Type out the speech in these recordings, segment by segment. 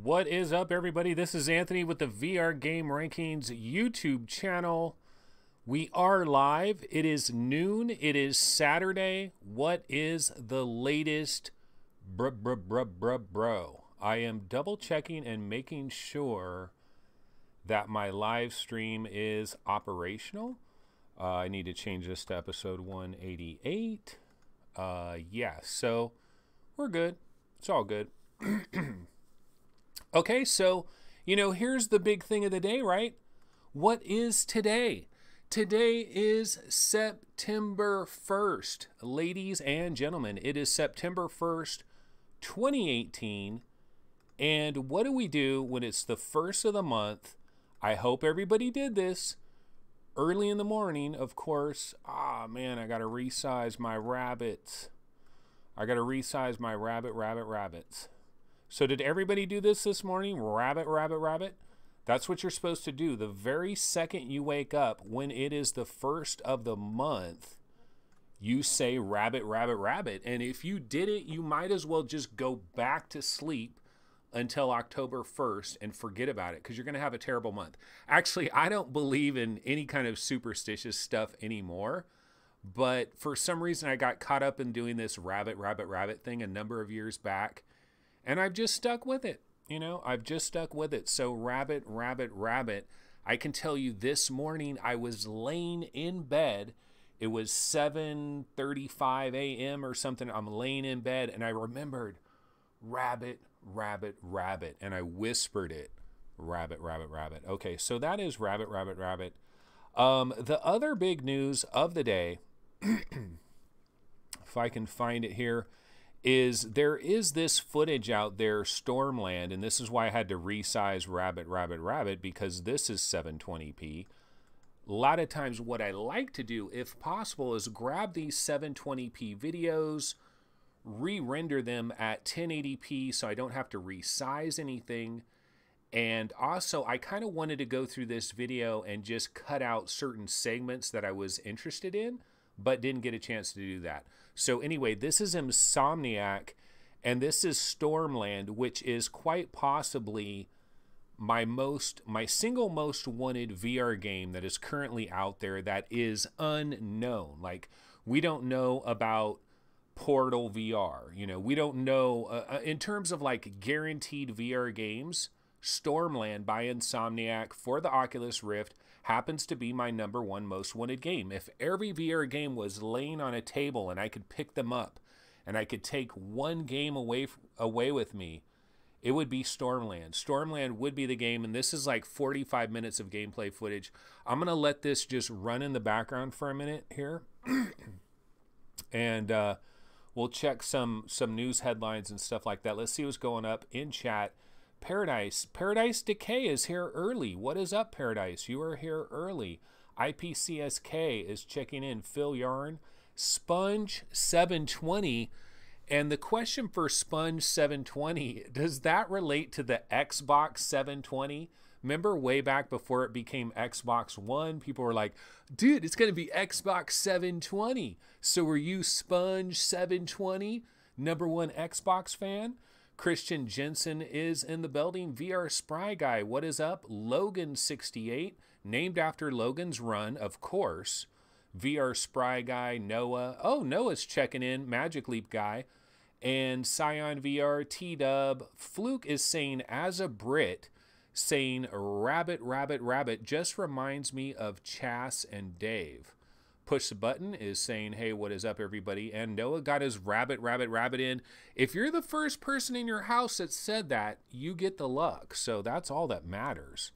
What is up, everybody? This is Anthony with the VR Game Rankings YouTube channel. We are live. It is noon. It is Saturday. What is the latest, bro? I am double checking and making sure that my live stream is operational. I need to change this to episode 188. Yeah, so we're good. It's all good. Okay, so, here's the big thing of the day, right? What is today? Today is September 1st. Ladies and gentlemen, it is September 1st, 2018. And what do we do when it's the first of the month? I hope everybody did this. Early in the morning, of course. Ah, man, I got to resize my rabbits. Rabbits. So did everybody do this morning? Rabbit. That's what you're supposed to do. The very second you wake up, when it is the first of the month, you say rabbit. And if you did it, you might as well just go back to sleep until October 1st and forget about it, because you're going to have a terrible month. Actually, I don't believe in any kind of superstitious stuff anymore. But for some reason, I got caught up in doing this rabbit thing a number of years back. And I've just stuck with it. I've just stuck with it. So rabbit. I can tell you this morning I was laying in bed. It was 7:35 a.m. or something. I'm laying in bed and I remembered rabbit. And I whispered it. Rabbit. Okay, so that is rabbit. The other big news of the day, if I can find it here, is there is this footage out there, Stormland, and this is why I had to resize rabbit, because this is 720p. A lot of times what I like to do, if possible, is grab these 720p videos, re-render them at 1080p so I don't have to resize anything. And also, I kind of wanted to go through this video and just cut out certain segments that I was interested in, but didn't get a chance to do that. So anyway, this is Insomniac, and this is Stormland, which is quite possibly my single most wanted VR game that is currently out there that is unknown. Like, we don't know about Portal VR. We don't know, in terms of like guaranteed VR games, Stormland by Insomniac for the Oculus Rift happens to be my #1 most wanted game. If every VR game was laying on a table and I could pick them up and I could take one game away with me, it would be Stormland. Stormland would be the game, and this is like 45 minutes of gameplay footage. I'm going to let this just run in the background for a minute here. And we'll check some news headlines and stuff like that. Let's see what's going up in chat. Paradise Decay is here early. What is up, Paradise? You are here early. IPCSK is checking in. Phil Yarn, Sponge 720, and the question for Sponge 720, does that relate to the Xbox 720? Remember way back before it became Xbox One, people were like, dude, it's going to be Xbox 720. So were you Sponge 720, #1 Xbox fan? Christian Jensen is in the building. VR Spry Guy, what is up? Logan68, named after Logan's Run, of course. VR Spry Guy, Noah. Oh, Noah's checking in. Magic Leap Guy. And Scion VR, T-Dub. Fluke is saying, as a Brit, saying rabbit just reminds me of Chas and Dave. Push the Button is saying, hey, what is up, everybody? And Noah got his rabbit in. If you're the first person in your house that said that, you get the luck. So that's all that matters.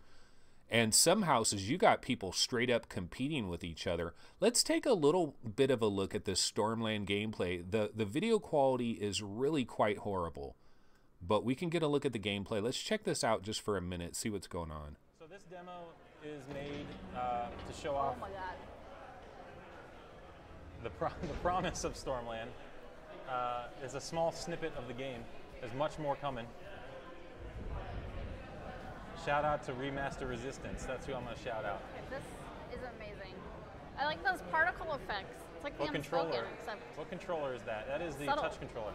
And some houses, you got people straight up competing with each other. Let's take a little bit of a look at this Stormland gameplay. The video quality is really quite horrible, but we can get a look at the gameplay. Let's check this out just for a minute, see what's going on. So this demo is made to show off. Oh my God. The promise of Stormland is a small snippet of the game. There's much more coming. Shout out to Remaster Resistance. That's who I'm going to shout out. This is amazing. I like those particle effects. It's like the Unspoken, except What controller is that? That is the subtle. touch controller.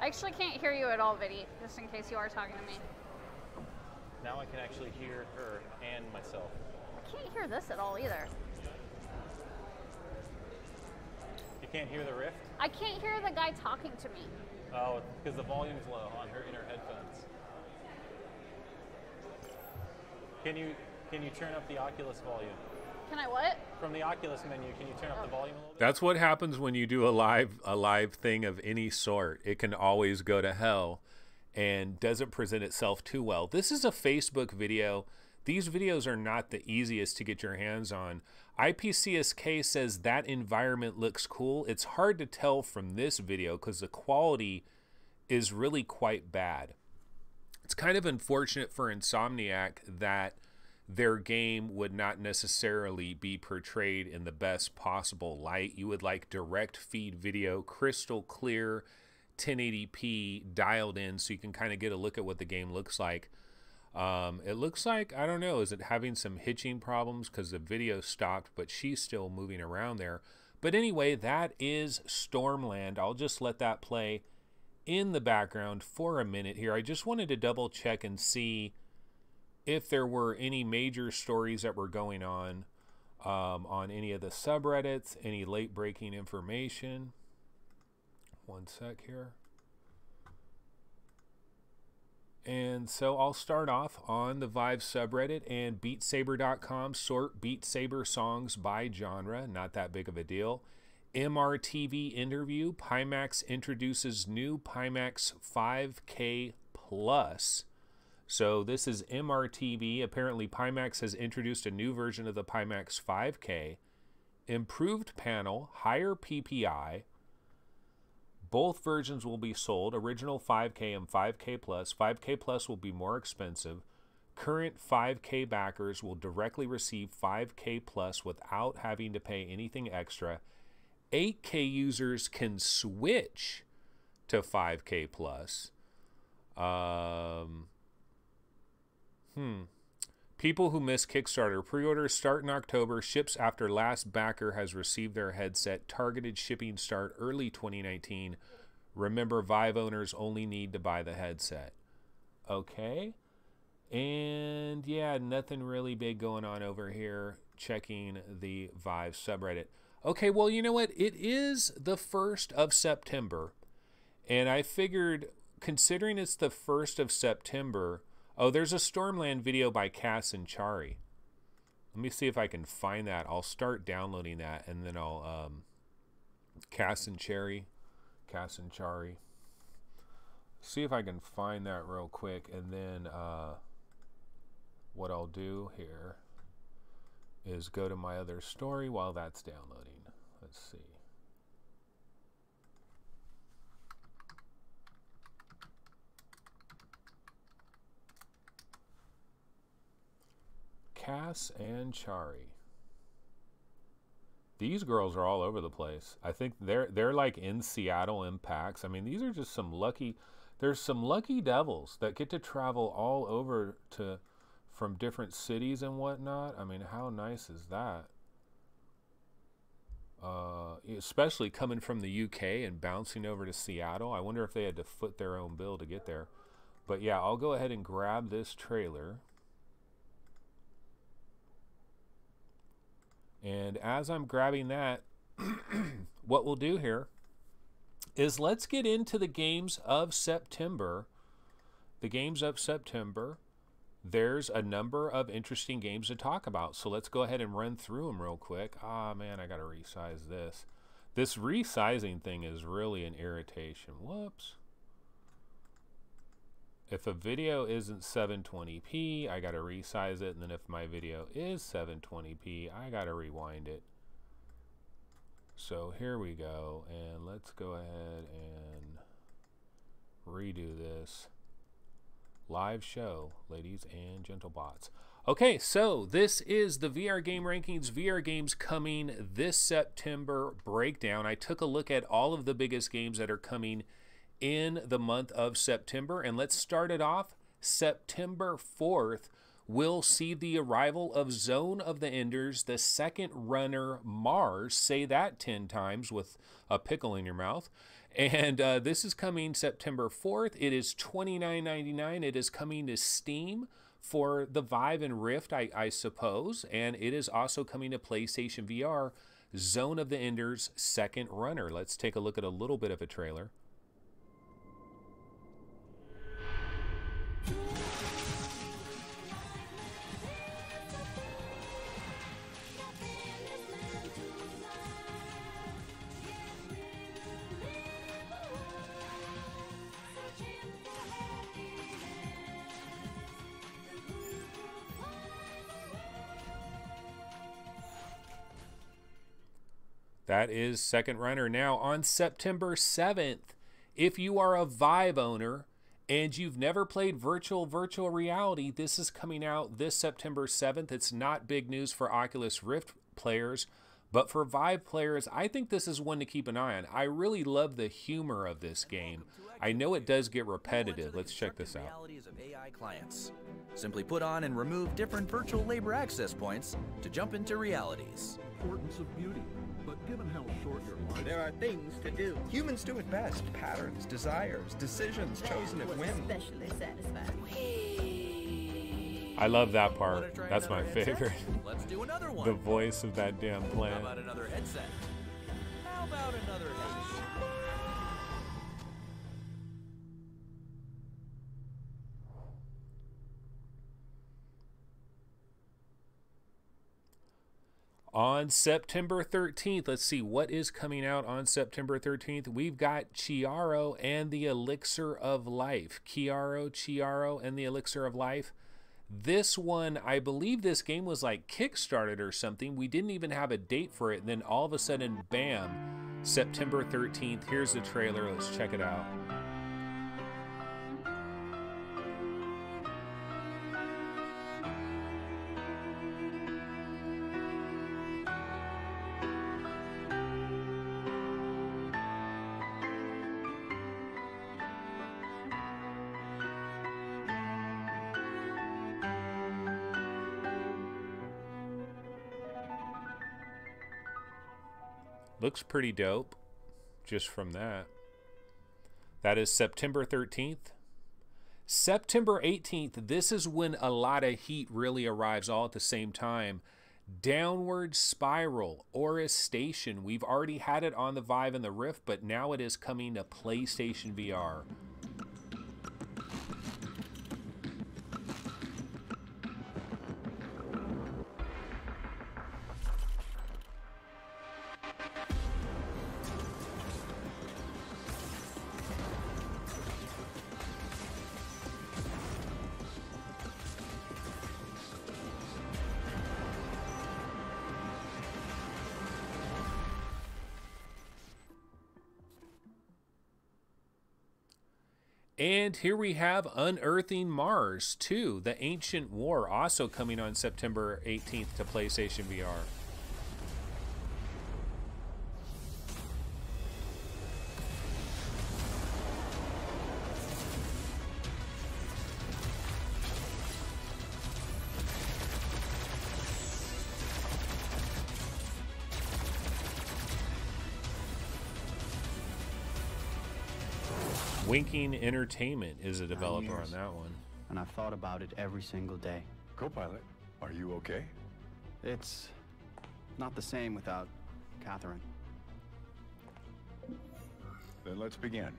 I actually can't hear you at all, Viddy, just in case you are talking to me. Now I can actually hear her and myself. I can't hear this at all either. You can't hear the rift? I can't hear the guy talking to me. Oh, because the volume's low on her in her headphones. Can you turn up the Oculus volume? Can I what? From the Oculus menu, can you turn up the volume a little bit? That's what happens when you do a live thing of any sort. It can always go to hell and doesn't present itself too well. This is a Facebook video. These videos are not the easiest to get your hands on. IPCSK says that environment looks cool. It's hard to tell from this video because the quality is really quite bad. It's kind of unfortunate for Insomniac that their game would not necessarily be portrayed in the best possible light. You would like direct feed video, crystal clear, 1080p dialed in so you can kind of get a look at what the game looks like. It looks like, I don't know, is it having some hitching problems because the video stopped, but she's still moving around there. But anyway, that is Stormland. I'll just let that play in the background for a minute here. I just wanted to double check and see if there were any major stories that were going on any of the subreddits, any late breaking information. One sec here. And so I'll start off on the Vive subreddit and BeatSaber.com, sort Beat Saber songs by genre, not that big of a deal. MRTV interview, Pimax introduces new Pimax 5K Plus. So this is MRTV. Apparently Pimax has introduced a new version of the Pimax 5K. Improved panel, higher PPI. Both versions will be sold, original 5K and 5K Plus. 5K Plus will be more expensive. Current 5K backers will directly receive 5K Plus without having to pay anything extra. 8K users can switch to 5K Plus. People who miss Kickstarter. Pre-orders start in October. Ships after last backer has received their headset. Targeted shipping start early 2019. Remember, Vive owners only need to buy the headset. Okay. And yeah, nothing really big going on over here. Checking the Vive subreddit. Okay, well, you know what? It is the 1st of September. And I figured, considering it's the 1st of September... Oh, there's a Stormland video by Cass and Chari. Let me see if I can find that. I'll start downloading that, and then I'll Cass and Chari. See if I can find that real quick, and then what I'll do here is go to my other story while that's downloading. Let's see. Cass and Chari. These girls are all over the place. I think they're like in Seattle in packs. I mean, these are just some lucky. There's some lucky devils that get to travel all over from different cities and whatnot. I mean, how nice is that? Especially coming from the UK and bouncing over to Seattle. I wonder if they had to foot their own bill to get there. But yeah, I'll go ahead and grab this trailer. And as I'm grabbing that, what we'll do here is let's get into the games of September. The games of September, there's a number of interesting games to talk about. So let's go ahead and run through them real quick. Ah, man, I got to resize this. This resizing thing is really an irritation. Whoops. If a video isn't 720p, I gotta resize it, and then if my video is 720p, I gotta rewind it. So here we go, and let's go ahead and redo this live show, ladies and gentlebots. Okay, so this is the VR Game Rankings, VR games coming this September breakdown. I took a look at all of the biggest games that are coming in the month of September, and let's start it off. September 4th will see the arrival of Zone of the Enders, the second runner Mars, say that 10 times with a pickle in your mouth, And this is coming September 4th. It is $29.99. It is coming to Steam for the Vive and Rift, I suppose. And it is also coming to PlayStation VR. Zone of the Enders Second Runner. Let's take a look at a little bit of a trailer. That is Second Runner. Now, on September 7th, if you are a Vive owner and you've never played virtual reality, this is coming out this September 7th. It's not big news for Oculus Rift players, but for Vive players, I think this is one to keep an eye on. I really love the humor of this game. I know it does get repetitive. Let's check this out. Realities of AI clients. Simply put on and remove different virtual labor access points to jump into realities. Importance of beauty. But given how short your life, there are things to do. Humans do it best. Patterns, desires, decisions chosen at whim. Especially satisfying. I love that part. That's my favorite. Let's do another one. The voice of that damn plant. How about another headset? How about another headset? On September 13th, let's see what is coming out on September 13th. We've got Chiaro and the Elixir of Life. Chiaro and the Elixir of Life. This one, I believe this game was like Kickstarted or something. We didn't even have a date for it. And then all of a sudden, bam, September 13th. Here's the trailer. Let's check it out. Looks pretty dope just from that. That is September 13th. September 18th, this is when a lot of heat really arrives all at the same time. Downward Spiral, Aura Station. We've already had it on the Vive and the Rift, but now it is coming to PlayStation VR. And here we have Unearthing Mars 2, The Ancient War, also coming on September 18th to PlayStation VR. Winking Entertainment is a developer on that one. And I've thought about it every single day. Co-pilot, are you okay? It's not the same without Catherine. Then let's begin.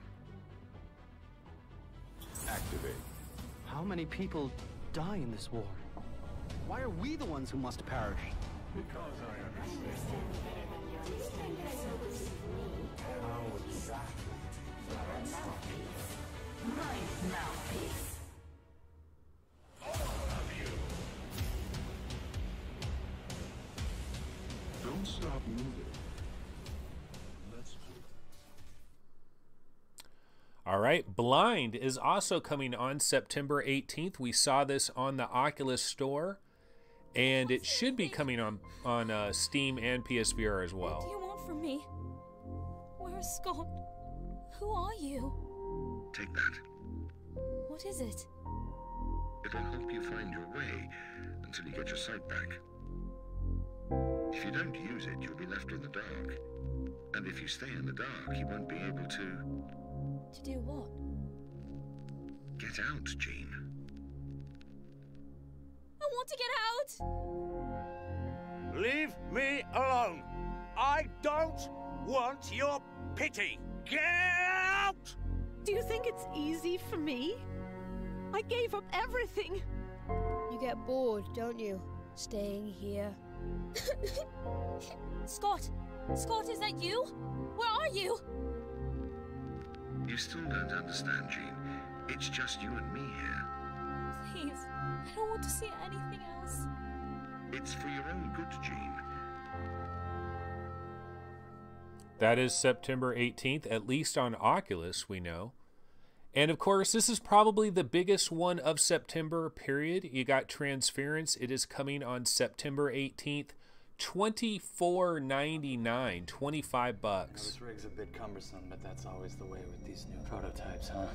Activate. How many people die in this war? Why are we the ones who must perish? Because I understand. Don't stop moving. Let's do it. All right, Blind is also coming on September 18th. We saw this on the Oculus Store, and it should be coming on Steam and PSVR as What do well. you want from me? Where's Scott? Who are you? Take that. What is it? It'll help you find your way until you get your sight back. If you don't use it, you'll be left in the dark. And if you stay in the dark, you won't be able to... To do what? Get out, Jean. I want to get out! Leave me alone. I don't want your pity. Get out! Do you think it's easy for me? I gave up everything. You get bored, don't you? Staying here. Scott! Scott, is that you? Where are you? You still don't understand, Jean. It's just you and me here. Please, I don't want to see anything else. It's for your own good, Jean. That is September 18th, at least on Oculus, we know. And of course, this is probably the biggest one of September, period. You got Transference. It is coming on September 18th. $24.99, 25 bucks. This rig's a bit cumbersome, but that's always the way with these new prototypes, huh?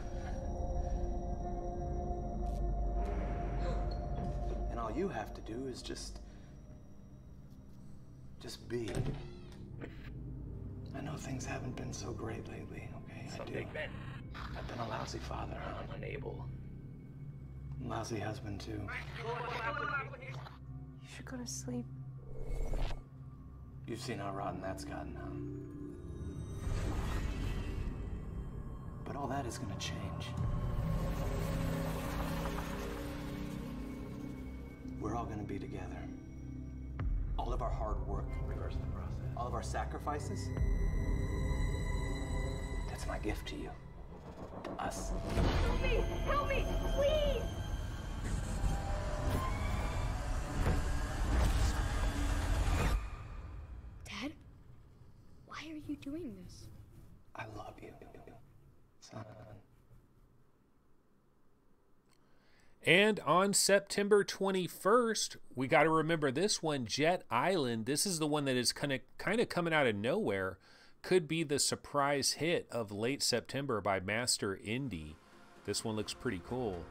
And all you have to do is just be. I know things haven't been so great lately, okay? I do. Big Ben. I've been a lousy father, huh? Unable. Lousy husband, too. You should go to sleep. You've seen how rotten that's gotten, huh? But all that is gonna change. We're all gonna be together. All of our hard work, reverse the process. All of our sacrifices. That's my gift to you. Us. Help me! Help me! Please! Dad? Why are you doing this? I love you, son. And on September 21st, we got to remember this one, Jet Island. This is the one that is kind of coming out of nowhere. Could be the surprise hit of late September by Master Indie. This one looks pretty cool.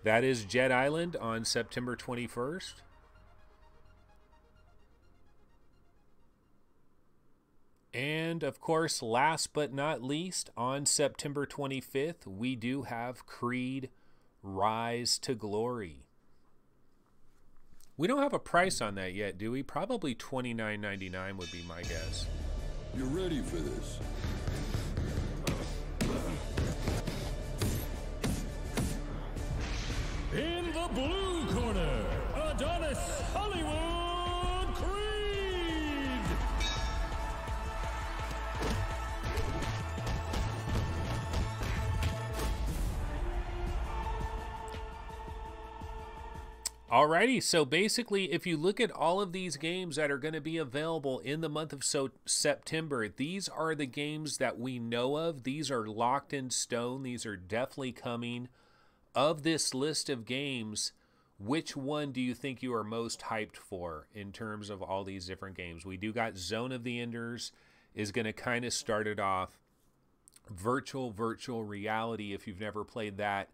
That is Jet Island on September 21st. And of course, last but not least, on September 25th, we do have Creed Rise to Glory. We don't have a price on that yet, do we? Probably $29.99 would be my guess. You're ready for this. In the blue corner, Adonis Hollywood Creed! Alrighty, so basically, if you look at all of these games that are going to be available in the month of September, these are the games that we know of. These are locked in stone. These are definitely coming. Of this list of games, which one do you think you are most hyped for in terms of all these different games? We do got Zone of the Enders is going to kind of start it off. Virtual Reality, if you've never played that,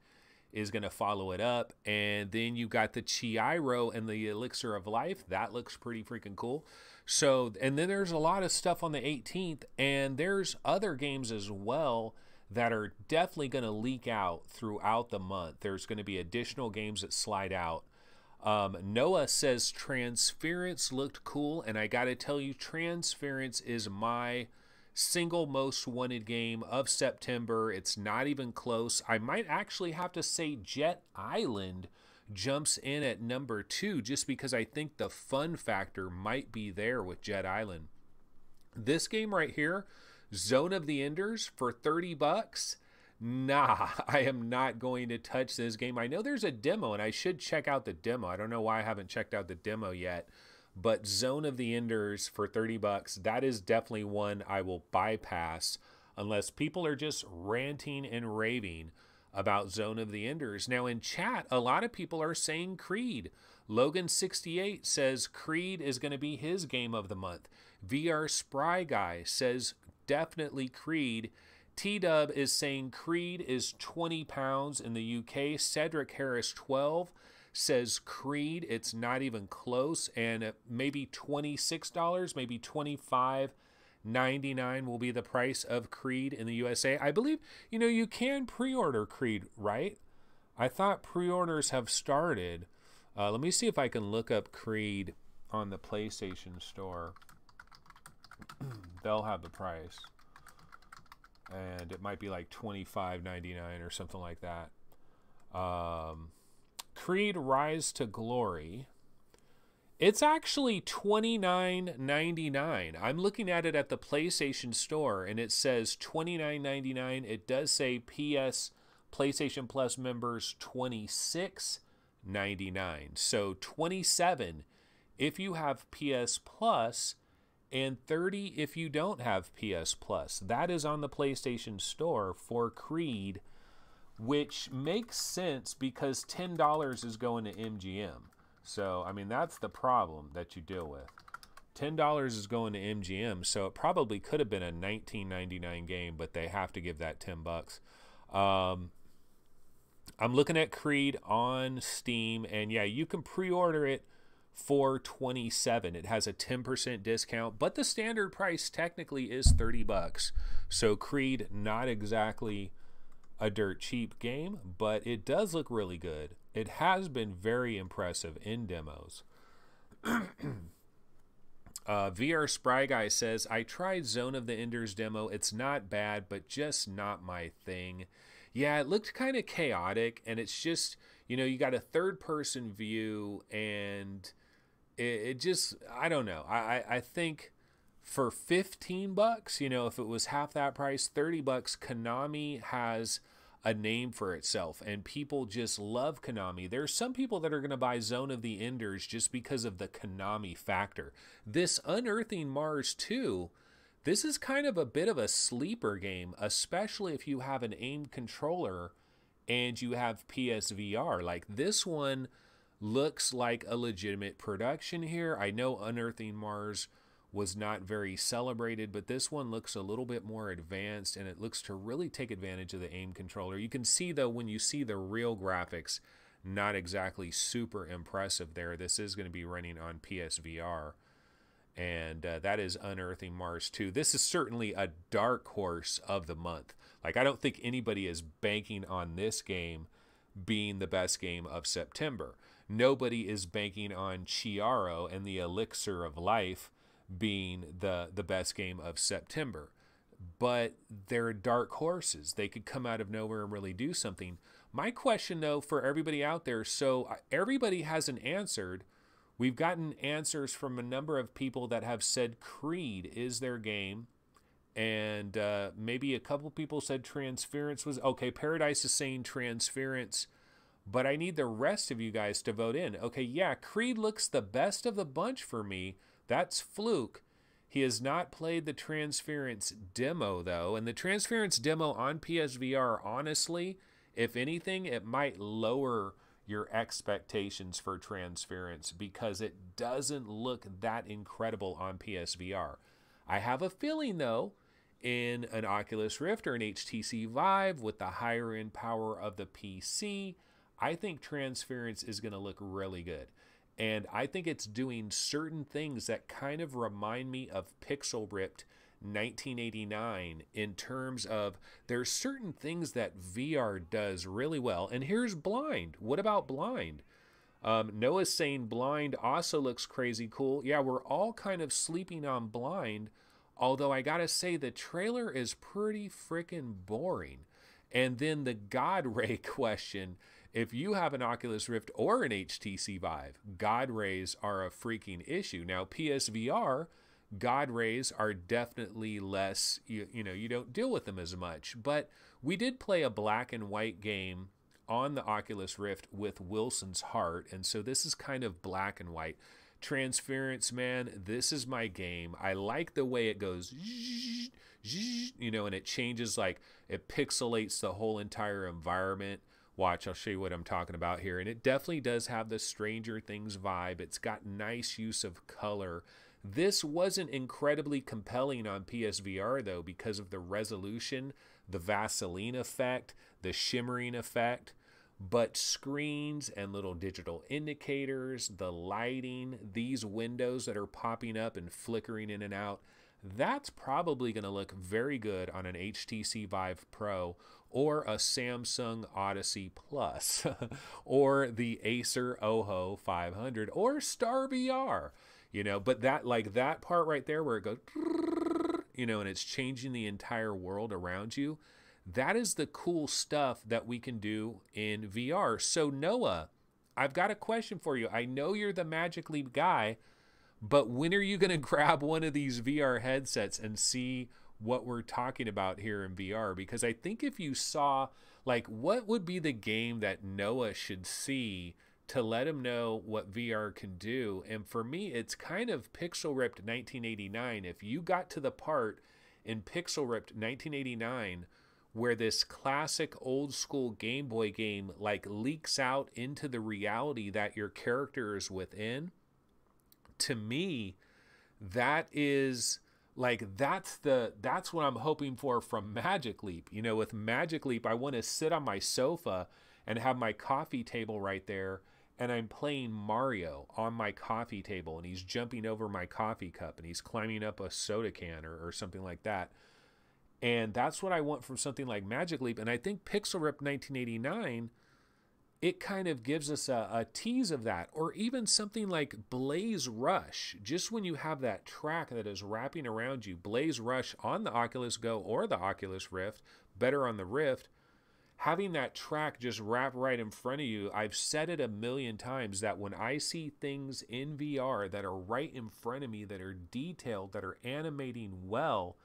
is going to follow it up. And then you got the Chihiro and the Elixir of Life. That looks pretty freaking cool. So, and then there's a lot of stuff on the 18th, and there's other games as well that are definitely going to leak out throughout the month. There's going to be additional games that slide out. Noah says Transference looked cool, and I got to tell you, Transference is my single most wanted game of September. It's not even close. I might actually have to say Jet Island jumps in at number 2 just because I think the fun factor might be there with Jet Island. This game right here, Zone of the Enders for 30 bucks. Nah, I am not going to touch this game. I know there's a demo and I should check out the demo. I don't know why I haven't checked out the demo yet, but Zone of the Enders for 30 bucks, that is definitely one I will bypass unless people are just ranting and raving about Zone of the Enders. Now in chat, a lot of people are saying Creed. Logan68 says Creed is going to be his game of the month. VR Spry Guy says definitely Creed. T-Dub is saying Creed is 20 pounds in the UK. Cedric Harris 12 says Creed, it's not even close, and maybe $26, maybe $25.99 will be the price of Creed in the USA. I believe, you know, you can pre-order Creed, right? I thought pre-orders have started. Let me see if I can look up Creed on the PlayStation Store. They'll have the price. And it might be like $25.99 or something like that. Creed Rise to Glory. It's actually $29.99. I'm looking at it at the PlayStation Store, and it says $29.99. It does say PS PlayStation Plus members $26.99. So $27 if you have PS Plus, and $30 if you don't have PS Plus. That is on the PlayStation Store for Creed, which makes sense because $10 is going to MGM. So, I mean, that's the problem that you deal with. $10 is going to MGM, so it probably could have been a $19.99 game, but they have to give that $10. I'm looking at Creed on Steam, and yeah, you can pre-order it for $27. It has a 10% discount, but the standard price technically is $30. So Creed, not exactly a dirt cheap game, but it does look really good. It has been very impressive in demos. VR Spry Guy says, I tried Zone of the Enders demo. It's not bad, but just not my thing. Yeah, it looked kind of chaotic, and it's just, you know, you got a third-person view, and it just, I don't know. I think for $15, you know, if it was half that price, $30, Konami has a name for itself, and people just love Konami. There's some people that are going to buy Zone of the Enders just because of the Konami factor. This Unearthing Mars 2, this is kind of a bit of a sleeper game, especially if you have an AIM controller and you have PSVR. Like, this one looks like a legitimate production here. I know Unearthing Mars was not very celebrated, but this one looks a little bit more advanced, and it looks to really take advantage of the AIM controller. You can see, though, when you see the real graphics, not exactly super impressive there. This is going to be running on PSVR, and that is Unearthing Mars 2. This is certainly a dark horse of the month. Like, I don't think anybody is banking on this game being the best game of September. Nobody is banking on Chiaro and the Elixir of Life being the best game of September. But they're dark horses. They could come out of nowhere and really do something. My question, though, for everybody out there, so everybody hasn't answered. We've gotten answers from a number of people that have said Creed is their game. And maybe a couple people said Transference was... Okay, Paradise is saying Transference. But I need the rest of you guys to vote in. Okay, yeah, Creed looks the best of the bunch for me. That's Fluke. He has not played the Transference demo, though. And the Transference demo on PSVR, honestly, if anything, it might lower your expectations for Transference because it doesn't look that incredible on PSVR. I have a feeling, though, in an Oculus Rift or an HTC Vive with the higher end power of the PC, I think Transference is going to look really good. And I think it's doing certain things that kind of remind me of Pixel Ripped 1989 in terms of there's certain things that VR does really well. And here's Blind. What about Blind? Noah's saying Blind also looks crazy cool. Yeah, we're all kind of sleeping on Blind Although I gotta say, the trailer is pretty freaking boring. And then the God Ray question, if you have an Oculus Rift or an HTC Vive, God Rays are a freaking issue. Now, PSVR, God Rays are definitely less, you know, you don't deal with them as much. But we did play a black and white game on the Oculus Rift with Wilson's Heart, and so this is kind of black and white. Transference, man, this is my game. I like the way it goes, you know, and it changes, like it pixelates the whole entire environment. Watch, I'll show you what I'm talking about here. And it definitely does have the Stranger Things vibe. It's got nice use of color. This wasn't incredibly compelling on PSVR, though, because of the resolution, the Vaseline effect, the shimmering effect. But screens and little digital indicators, the lighting, these windows that are popping up and flickering in and out, that's probably going to look very good on an HTC Vive Pro or a Samsung Odyssey Plus or the Acer Oho 500 or Star VR, you know. But that, like that part right there where it goes, you know, and it's changing the entire world around you, that is the cool stuff that we can do in VR. So Noah, I've got a question for you. I know you're the Magic Leap guy, but when are you going to grab one of these VR headsets and see what we're talking about here in VR? Because I think if you saw, like, what would be the game that Noah should see to let him know what VR can do? And for me, it's kind of Pixel Ripped 1989. If you got to the part in Pixel Ripped 1989 where this classic old school Game Boy game like leaks out into the reality that your character is within, to me, that is like, that's what I'm hoping for from Magic Leap. You know, with Magic Leap, I want to sit on my sofa and have my coffee table right there, and I'm playing Mario on my coffee table, and he's jumping over my coffee cup, and he's climbing up a soda can or something like that. And that's what I want from something like Magic Leap. And I think Pixel Rip 1989, it kind of gives us a tease of that. Or even something like Blaze Rush. Just when you have that track that is wrapping around you, Blaze Rush on the Oculus Go or the Oculus Rift, better on the Rift, having that track just wrap right in front of you. I've said it a million times that when I see things in VR that are right in front of me, that are detailed, that are animating well,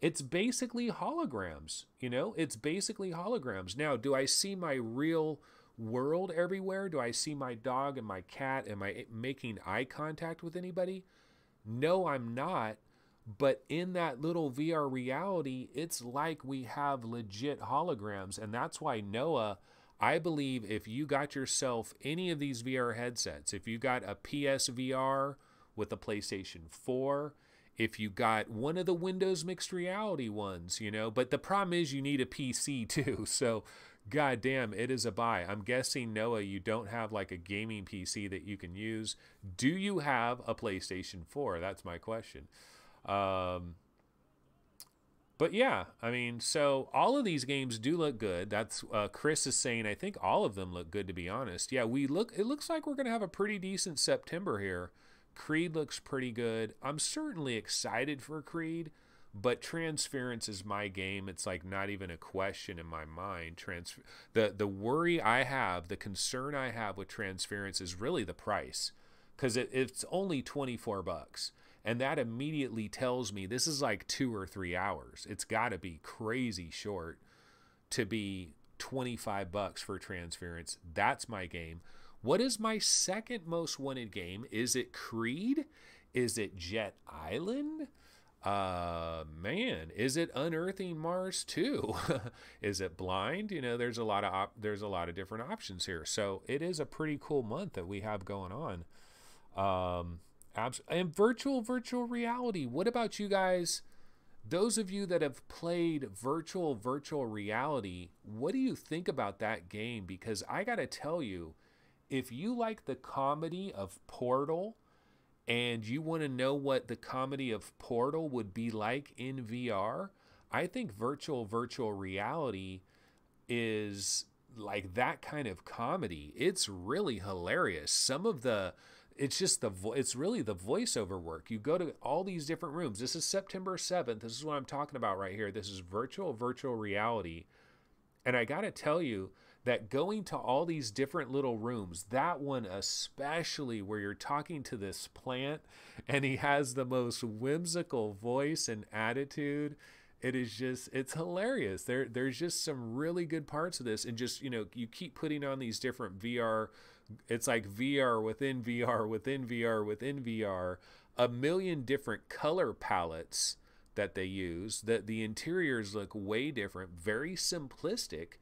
it's basically holograms, you know? It's basically holograms. Now, do I see my real world everywhere? Do I see my dog and my cat? Am I making eye contact with anybody? No, I'm not. But in that little VR reality, it's like we have legit holograms. And that's why, Noah, I believe if you got yourself any of these VR headsets, if you got a PSVR with a PlayStation 4, if you got one of the Windows mixed reality ones, you know, but the problem is you need a PC too. So, goddamn, it is a buy. I'm guessing, Noah, you don't have like a gaming PC that you can use. Do you have a PlayStation 4? That's my question. But yeah, I mean, so all of these games do look good. That's Chris is saying, I think all of them look good, to be honest. Yeah, it looks like we're going to have a pretty decent September here. Creed looks pretty good. I'm certainly excited for Creed, but Transference is my game. It's like not even a question in my mind. The worry I have, the concern I have with Transference is really the price, because it's only $24. And that immediately tells me this is like 2 or 3 hours. It's got to be crazy short to be $25 for Transference. That's my game. What is my second most wanted game? Is it Creed? Is it Jet Island? Man, is it Unearthing Mars 2? Is it Blind? You know, there's a lot of different options here. So it is a pretty cool month that we have going on. And virtual reality. What about you guys? Those of you that have played virtual reality, what do you think about that game? Because I got to tell you, if you like the comedy of Portal and you want to know what the comedy of Portal would be like in VR, I think virtual reality is like that kind of comedy. It's really hilarious. Some of the it's just it's really the voiceover work. You go to all these different rooms. This is September 7th. This is what I'm talking about right here. This is virtual reality. And I got to tell you that going to all these different little rooms, that one especially where you're talking to this plant and he has the most whimsical voice and attitude, it is just, it's hilarious. There's just some really good parts of this. And just, you know, you keep putting on these different VR, it's like VR within VR within VR within VR, a million different color palettes that they use, that the interiors look way different, very simplistic.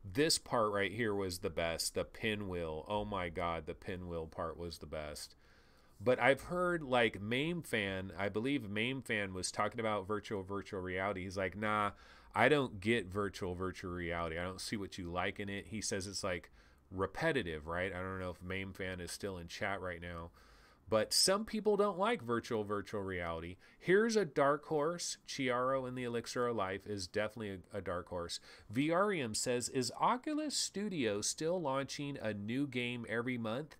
This part right here was the best, the pinwheel. Oh my God, the pinwheel part was the best. But I've heard like MameFan, I believe MameFan was talking about virtual reality. He's like, nah, I don't get virtual reality. I don't see what you like in it. He says it's like repetitive, right? I don't know if MameFan is still in chat right now. But some people don't like virtual reality. Here's a dark horse. Chiaro and the Elixir of Life is definitely a dark horse. VRium says, is Oculus Studio still launching a new game every month?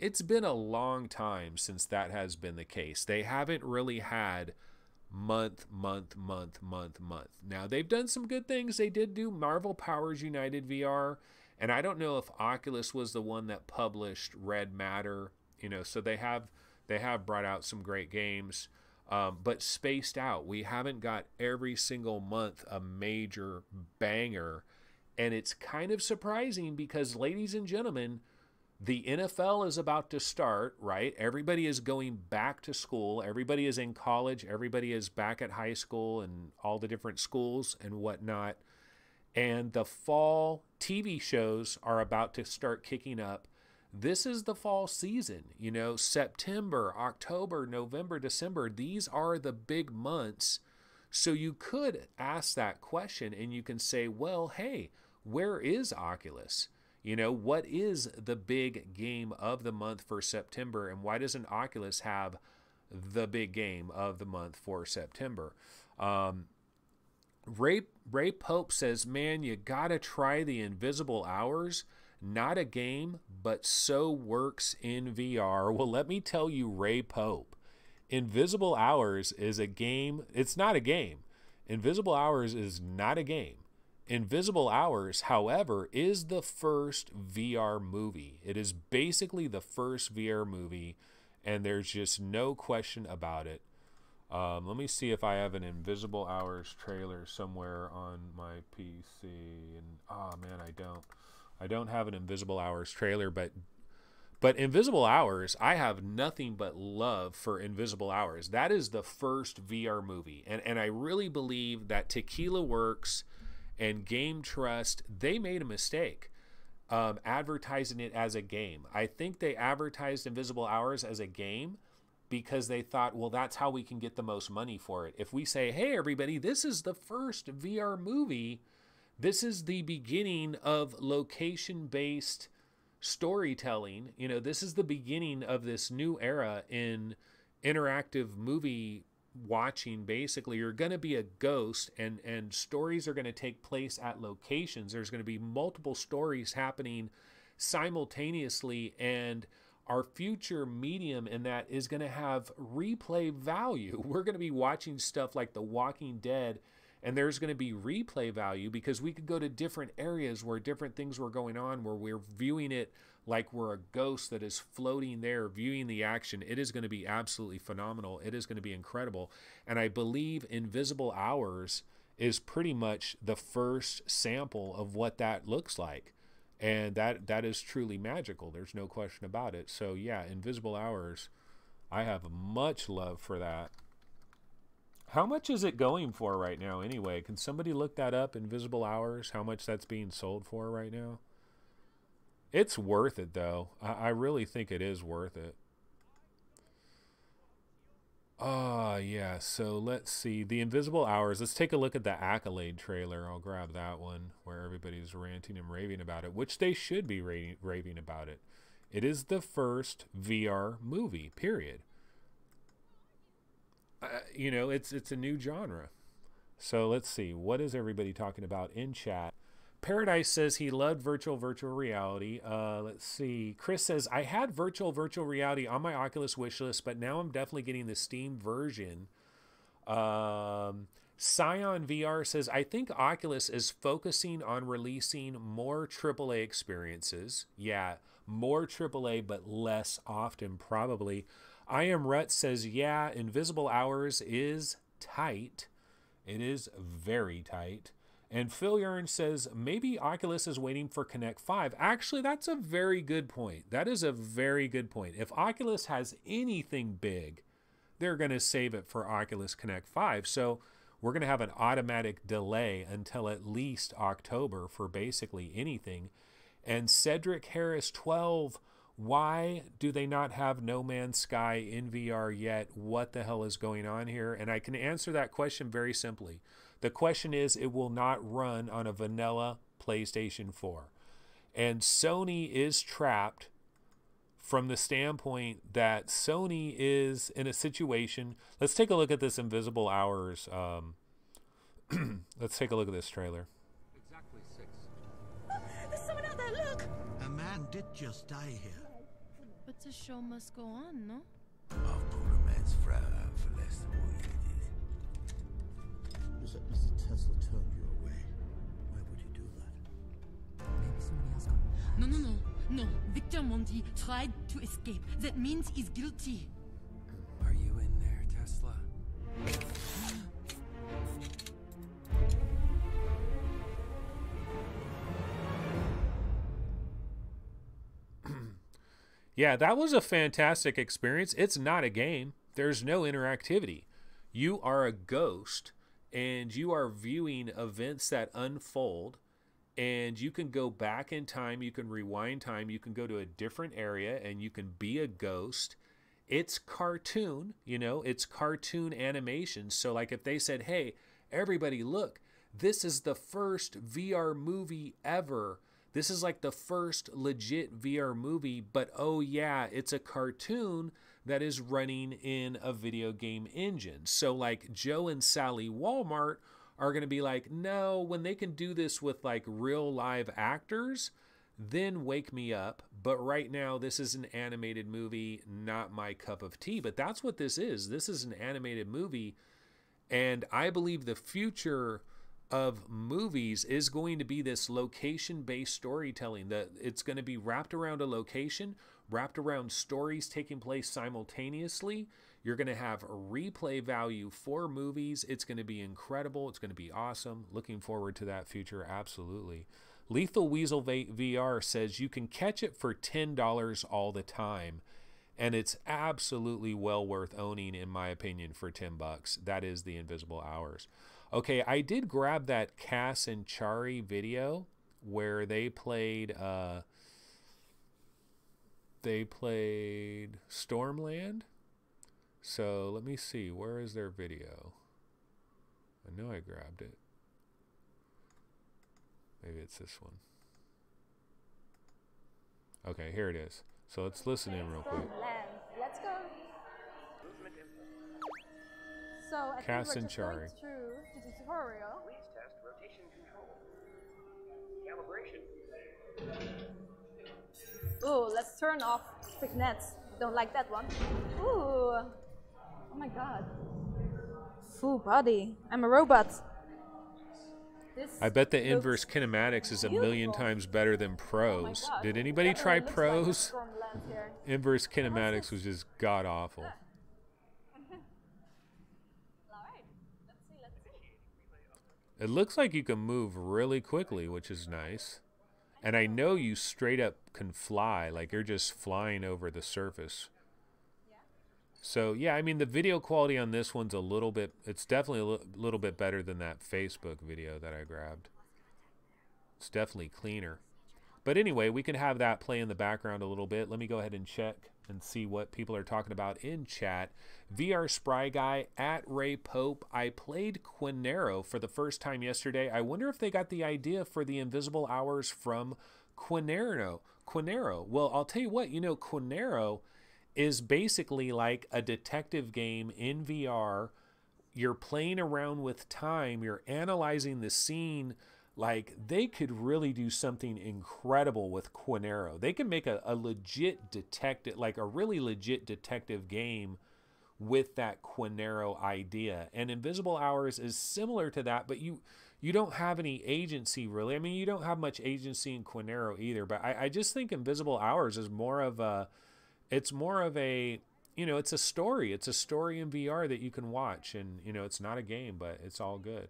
It's been a long time since that has been the case. They haven't really had month. Now, they've done some good things. They did do Marvel Powers United VR. And I don't know if Oculus was the one that published Red Matter. You know, so they have brought out some great games, but spaced out. We haven't got every single month a major banger, and it's kind of surprising because, ladies and gentlemen, the NFL is about to start, right? Everybody is going back to school. Everybody is in college. Everybody is back at high school and all the different schools and whatnot. And the fall TV shows are about to start kicking up. This is the fall season, you know, September, October, November, December. These are the big months. So you could ask that question and you can say, well, hey, where is Oculus? You know, what is the big game of the month for September? And why doesn't Oculus have the big game of the month for September? Ray Pope says, man, you got to try the Invisible Hours. Not a game, but so works in VR. Well, let me tell you, Ray Pope, Invisible Hours is a game. It's not a game. Invisible Hours is not a game. Invisible Hours, however, is the first VR movie. It is basically the first VR movie, and there's just no question about it. Let me see if I have an Invisible Hours trailer somewhere on my PC. And oh man, I don't. I don't have an Invisible Hours trailer, but Invisible Hours, I have nothing but love for Invisible Hours. That is the first VR movie. And I really believe that Tequila Works and Game Trust, they made a mistake advertising it as a game. I think they advertised Invisible Hours as a game because they thought, well, that's how we can get the most money for it. If we say, hey, everybody, this is the first VR movie, this is the beginning of location-based storytelling. You know, this is the beginning of this new era in interactive movie watching. Basically, you're going to be a ghost, and stories are going to take place at locations. There's going to be multiple stories happening simultaneously, and our future medium in that is going to have replay value. We're going to be watching stuff like The Walking Dead, and there's going to be replay value because we could go to different areas where different things were going on, where we're viewing it like we're a ghost that is floating there, viewing the action. It is going to be absolutely phenomenal. It is going to be incredible. And I believe Invisible Hours is pretty much the first sample of what that looks like. And that is truly magical. There's no question about it. So yeah, Invisible Hours, I have much love for that. How much is it going for right now anyway? Can somebody look that up, Invisible Hours, how much that's being sold for right now? It's worth it, though. I really think it is worth it. Yeah, so let's see. The Invisible Hours. Let's take a look at the Accolade trailer. I'll grab that one where everybody's ranting and raving about it, which they should be raving about it. It is the first VR movie, period. You know, it's a new genre. So let's see. What is everybody talking about in chat? Paradise says he loved virtual reality. Let's see. Chris says, I had virtual reality on my Oculus wishlist, but now I'm definitely getting the Steam version. Scion VR says, I think Oculus is focusing on releasing more AAA experiences. Yeah, more AAA, but less often, probably. I Am Rut says, yeah, Invisible Hours is tight. It is very tight. And Phil Yarn says, maybe Oculus is waiting for Connect 5. Actually, that's a very good point. That is a very good point. If Oculus has anything big, they're going to save it for Oculus Connect 5. So we're going to have an automatic delay until at least October for basically anything. And Cedric Harris 12, why do they not have No Man's Sky in VR yet? What the hell is going on here? And I can answer that question very simply. The question is, it will not run on a vanilla PlayStation 4. And Sony is trapped from the standpoint that Sony is in a situation. Let's take a look at this Invisible Hours. Let's take a look at this trailer. Exactly 6. There's someone out there, look! A man did just die here. But the show must go on, no? Mr. Tesla turned you away. Why would he do that? Maybe somebody else got... No. Victor Monti tried to escape. That means he's guilty. Are you in there, Tesla? Yeah, that was a fantastic experience. It's not a game. There's no interactivity. You are a ghost, and you are viewing events that unfold, and you can go back in time, you can rewind time, you can go to a different area, and you can be a ghost. It's cartoon, you know, it's cartoon animation. So like if they said, hey, everybody look, this is the first VR movie ever. This is like the first legit VR movie, but oh yeah, it's a cartoon that is running in a video game engine. So like Joe and Sally Walmart are going to be like, no, when they can do this with like real live actors, then wake me up. But right now, this is an animated movie, not my cup of tea. But that's what this is. This is an animated movie. And I believe the future of movies is going to be this location-based storytelling. That it's going to be wrapped around a location, wrapped around stories taking place simultaneously. You're going to have a replay value for movies. It's going to be incredible. It's going to be awesome. Looking forward to that future, absolutely. Lethal Weasel VR says you can catch it for $10 all the time, and it's absolutely well worth owning, in my opinion, for $10. That is the Invisible Hours. Okay, I did grab that Cass and Chari video where they played Stormland. So let me see, where is their video? I know I grabbed it. Maybe it's this one. Okay, here it is. So let's listen in real quick. Let's go. So I Cass think and we're just Chari. going through the tutorial. Please test rotation control. Calibration. Ooh, let's turn off quick nets. Don't like that one. Ooh. Oh my god. Full body. I'm a robot. This I bet the inverse kinematics is a million times better than pros. God. Did anybody That try really looks pros? like Stormland here. Inverse kinematics was just god awful. It looks like you can move really quickly, which is nice. And I know you straight up can fly, like you're just flying over the surface. So yeah, I mean the video quality on this one's a little bit, it's definitely a little bit better than that Facebook video that I grabbed. It's definitely cleaner. But anyway, we can have that play in the background a little bit. Let me go ahead and check and see what people are talking about in chat. VR Spry Guy at Ray Pope. I played Quinero for the first time yesterday. I wonder if they got the idea for the Invisible Hours from Quinero. Well, I'll tell you what, you know, Quinero is basically like a detective game in VR. You're playing around with time. You're analyzing the scene Like, they could really do something incredible with Quinero. They could make a legit detective, like a really legit detective game with that Quinero idea. And Invisible Hours is similar to that, but you don't have any agency, really. I mean, you don't have much agency in Quinero either, but I just think Invisible Hours is more of a, it's more of a, you know, it's a story. It's a story in VR that you can watch, and, you know, it's not a game, but it's all good.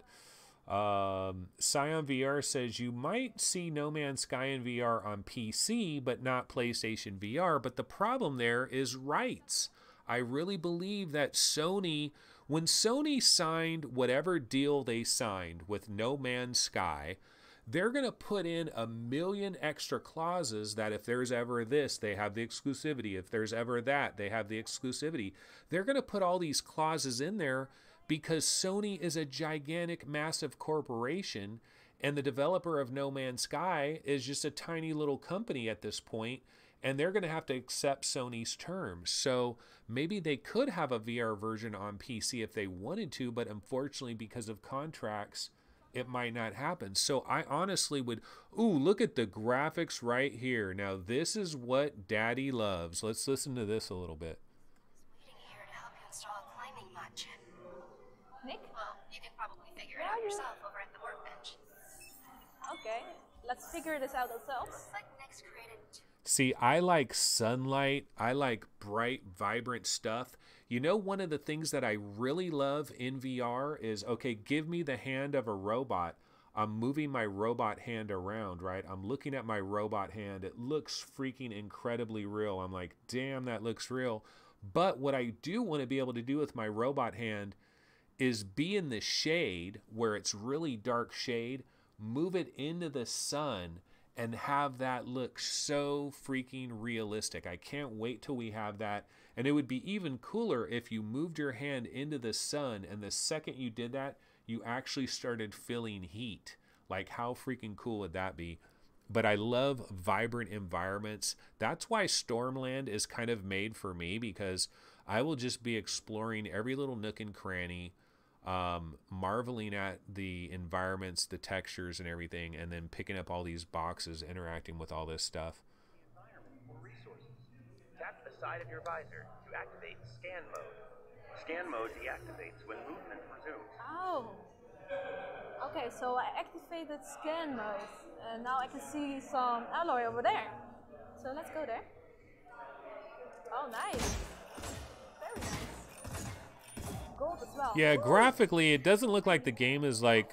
Scion VR says you might see No Man's Sky in VR on PC, but not PlayStation VR. But the problem there is rights. I really believe that Sony, when Sony signed whatever deal they signed with No Man's Sky, they're going to put in 1 million extra clauses that if there's ever this, they have the exclusivity. If there's ever that, they have the exclusivity. They're going to put all these clauses in there because Sony is a gigantic, massive corporation, and the developer of No Man's Sky is just a tiny little company at this point, and they're going to have to accept Sony's terms. So maybe they could have a VR version on PC if they wanted to, but unfortunately, because of contracts, it might not happen. So I honestly would, ooh, look at the graphics right here. Now, this is what Daddy loves. Let's listen to this a little bit. Here to help you install a climbing mod chip. Nick? Well, you can probably figure it out yourself over at the workbench. Okay, let's figure this out ourselves. Looks like Nick's created two. See, I like sunlight. I like bright, vibrant stuff. You know, one of the things that I really love in VR is, okay, give me the hand of a robot. I'm moving my robot hand around, right? I'm looking at my robot hand. It looks freaking incredibly real. I'm like, damn, that looks real. But what I do want to be able to do with my robot hand is be in the shade where it's really dark shade, move it into the sun, and have that look so freaking realistic. I can't wait till we have that. And it would be even cooler if you moved your hand into the sun, and the second you did that, you actually started feeling heat. Like, how freaking cool would that be? But I love vibrant environments. That's why Stormland is kind of made for me, because I will just be exploring every little nook and cranny, marveling at the environments, the textures and everything, and then picking up all these boxes, interacting with all this stuff. Tap the side of your visor to activate scan mode. Scan mode deactivates when movement resumes. Oh. Okay, so I activated scan mode, and now I can see some alloy over there. So let's go there. Oh, nice. Very nice. Gold as well. Yeah, ooh. graphically, it doesn't look like the game is like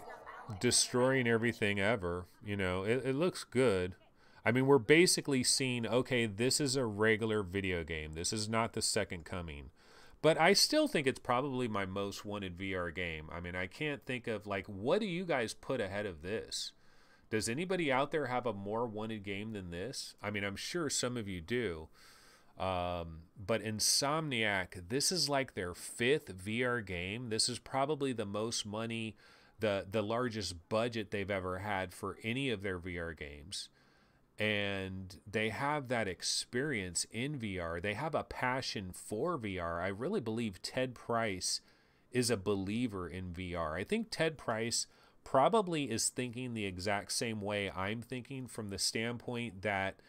destroying everything ever. You know, it looks good. I mean, we're basically seeing, okay, this is a regular video game. This is not the Second Coming. But I still think it's probably my most wanted VR game. I mean, I can't think of, like, what do you guys put ahead of this? Does anybody out there have a more wanted game than this? I mean, I'm sure some of you do. But Insomniac, this is like their 5th VR game. This is probably the most money, the largest budget they've ever had for any of their VR games. And they have that experience in VR. They have a passion for VR. I really believe Ted Price is a believer in VR. I think Ted Price probably is thinking the exact same way I'm thinking, from the standpoint that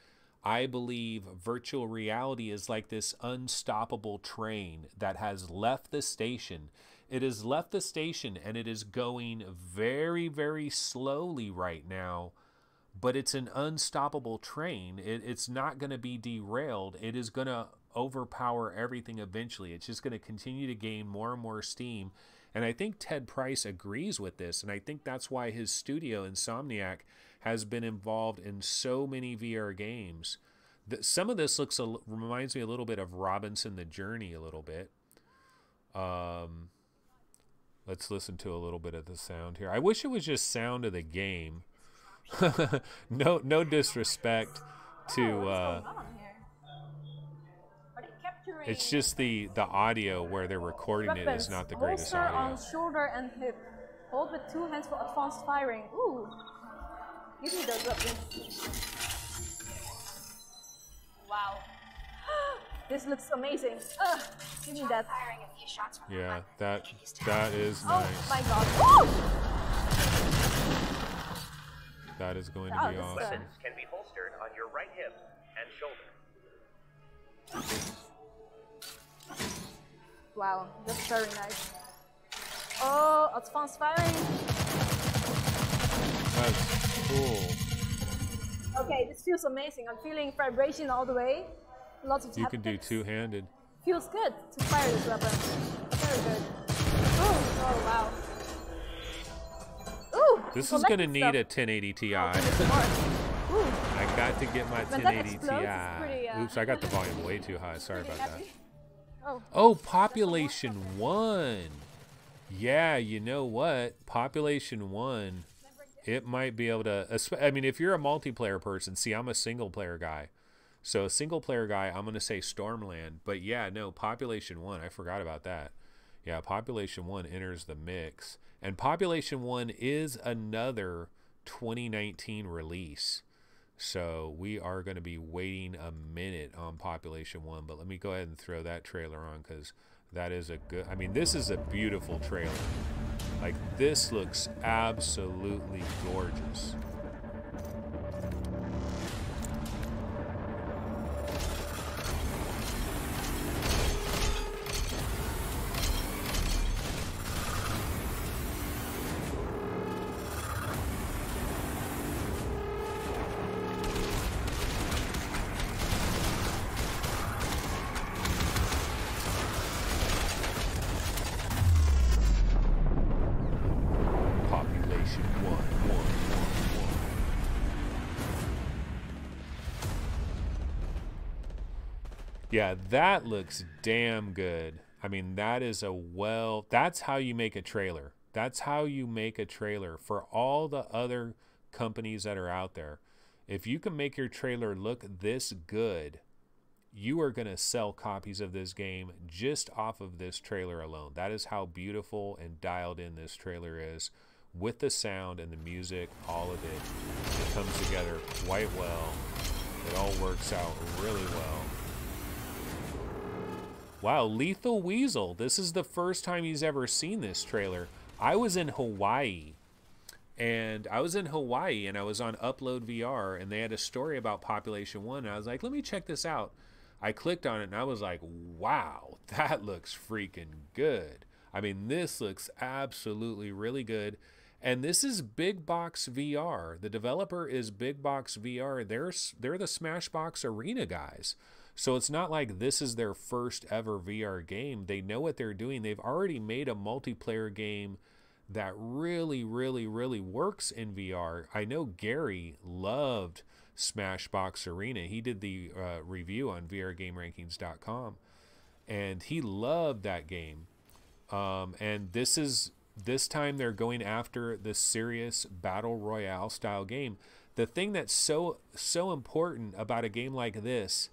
I believe virtual reality is like this unstoppable train that has left the station. It has left the station and it is going very, very slowly right now. But it's an unstoppable train. It's not going to be derailed. It is going to overpower everything eventually. It's just going to continue to gain more and more steam. And I think Ted Price agrees with this. And I think that's why his studio, Insomniac, has been involved in so many VR games. Some of this reminds me a little bit of Robinson the Journey a little bit. Let's listen to a little bit of the sound here. I wish it was just sound of the game. No disrespect to it's just the audio where they're recording it is not the greatest audio. On shoulder and hip. Hold with 2 hands for advanced firing. Ooh. Give me those weapons. Wow. This looks amazing. Give me that. Yeah, that is nice. Oh my god. Oh! That is going to Oh, be this is awesome. Weapons can be holstered on your right hip and shoulder. Wow, that's very nice. Oh, advanced firing. That's cool. Okay, this feels amazing. I'm feeling vibration all the way. Lots of You can do haptics. two-handed. Feels good to fire this weapon. Very good. Oh wow. Ooh, This is going to collected need stuff. a 1080 Ti. Ooh. I got to get my When that 1080 explodes, Ti. it's pretty, Oops, I got the volume way too high. Sorry about that. happy. Oh. Oh, Population 1. Yeah, you know what? Population 1, it might be able to... I mean, if you're a multiplayer person, see, I'm a single-player guy. So a single-player guy, I'm going to say Stormland. But yeah, no, Population 1, I forgot about that. Yeah, Population 1 enters the mix. And Population 1 is another 2019 release. So we are going to be waiting a minute on Population 1. But let me go ahead and throw that trailer on because that is a good... I mean, this is a beautiful trailer. Like, this looks absolutely gorgeous. Yeah, that looks damn good. I mean, that is that's how you make a trailer. That's how you make a trailer for all the other companies that are out there. If you can make your trailer look this good, you are going to sell copies of this game just off of this trailer alone. That is how beautiful and dialed in this trailer is, with the sound and the music, all of it. It comes together quite well. It all works out really well. Wow, Lethal Weasel. This is the first time he's ever seen this trailer. I was in Hawaii. And I was on Upload VR, and they had a story about Population 1. And I was like, let me check this out. I clicked on it, and I was like, wow, that looks freaking good. I mean, this looks absolutely really good. And this is Big Box VR. The developer is Big Box VR. They're the Smashbox Arena guys. So it's not like this is their first ever VR game. They know what they're doing. They've already made a multiplayer game that really, really, really works in VR. I know Gary loved Smashbox Arena. He did the review on VRGameRankings.com, and he loved that game. And this time they're going after the serious battle royale style game. The thing that's so important about a game like this